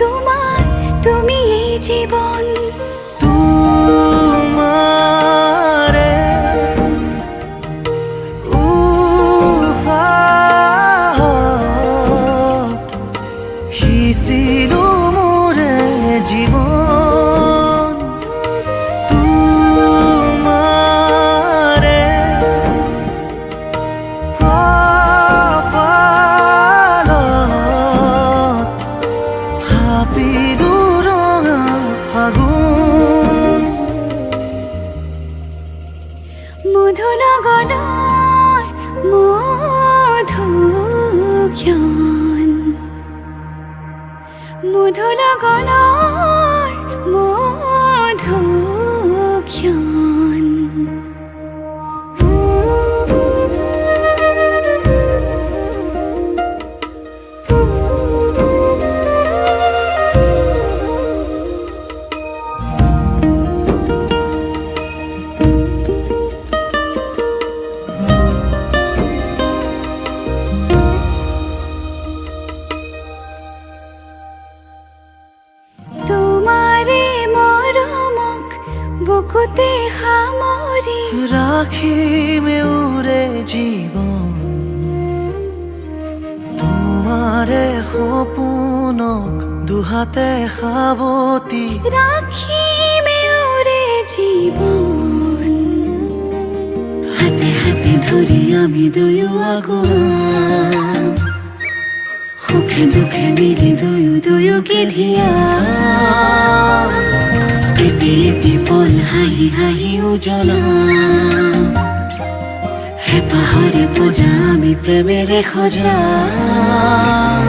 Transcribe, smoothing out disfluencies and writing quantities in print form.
তোমার, তুমি এই জীবন। তোমারে উফাহত সিঁচিলো মোৰে জীৱন। তোমাৰে কপালত থাপিলো ৰঙা ফাগুন। মধু লগনৰ মধুক্ষণ, মধু লগনৰ মধুক্ষণ। তোমাৰে মৰমক বুকুতে সামৰি ৰাখিম এওৰে জীৱন। তোমাৰে সপোনক দুহাতে সাৱটি ৰাখিম এওৰে জীৱন। হাতে হাতে ধৰি আমি দুয়ো আগুৱাম, সুখে দুখে মিলি দুয়ো দুয়োকে ধিয়াম। এটি এটি পল হাঁহি হাঁহি উজ্বলাম, হেঁপাহৰে পূজা আমি প্ৰেমেৰে সজাম।